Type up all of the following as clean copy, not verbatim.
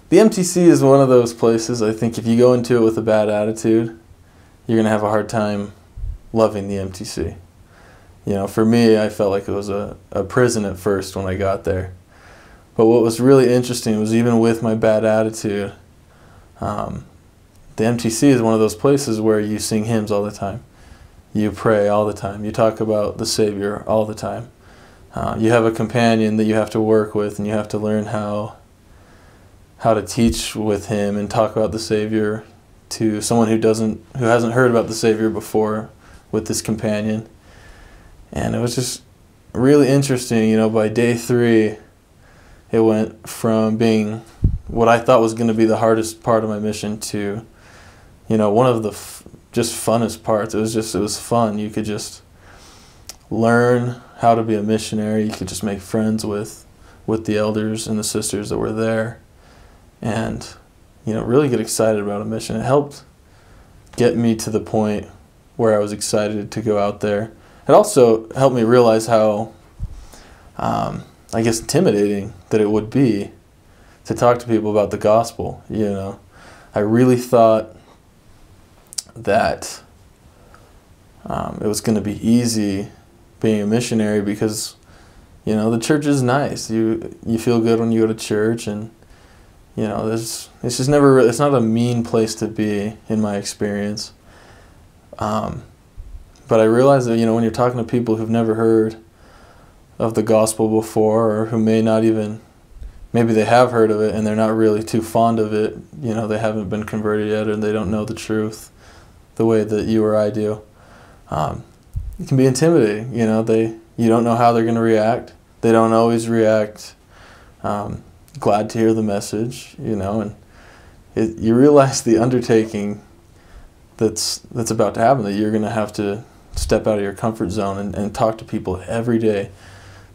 The MTC is one of those places, I think if you go into it with a bad attitude, you're going to have a hard time loving the MTC. You know, for me, I felt like it was a prison at first when I got there. But what was really interesting was even with my bad attitude, the MTC is one of those places where you sing hymns all the time. You pray all the time. You talk about the Savior all the time. You have a companion that you have to work with, and you have to learn how to teach with him and talk about the Savior to someone who hasn't heard about the Savior before with this companion. And it was just really interesting. You know, by day 3, it went from being what I thought was going to be the hardest part of my mission to, you know, one of the just funnest parts. It was fun. You could just learn how to be a missionary. You could just make friends with the elders and the sisters that were there, and, you know, really get excited about a mission. It helped get me to the point where I was excited to go out there. It also helped me realize how, I guess, intimidating that it would be to talk to people about the gospel. You know, I really thought that it was going to be easy being a missionary because, you know, the church is nice. You feel good when you go to church, and, you know, it's just never. It's not a mean place to be in my experience. But I realized that, you know, when you're talking to people who've never heard of the gospel before, or who may not even, maybe they have heard of it and they're not really too fond of it, you know, they haven't been converted yet, or they don't know the truth the way that you or I do, it can be intimidating. You know, you don't know how they're going to react. They don't always react glad to hear the message, you know, and you realize the undertaking that's about to happen, that you're going to have to step out of your comfort zone and talk to people every day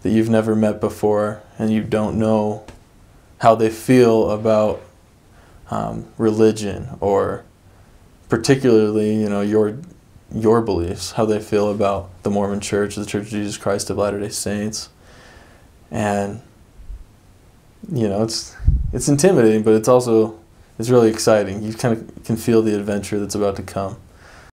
that you've never met before, and you don't know how they feel about religion, or particularly, you know, your beliefs, how they feel about the Mormon Church, the Church of Jesus Christ of Latter-day Saints. And, you know, it's intimidating, but it's really exciting. You kind of can feel the adventure that's about to come.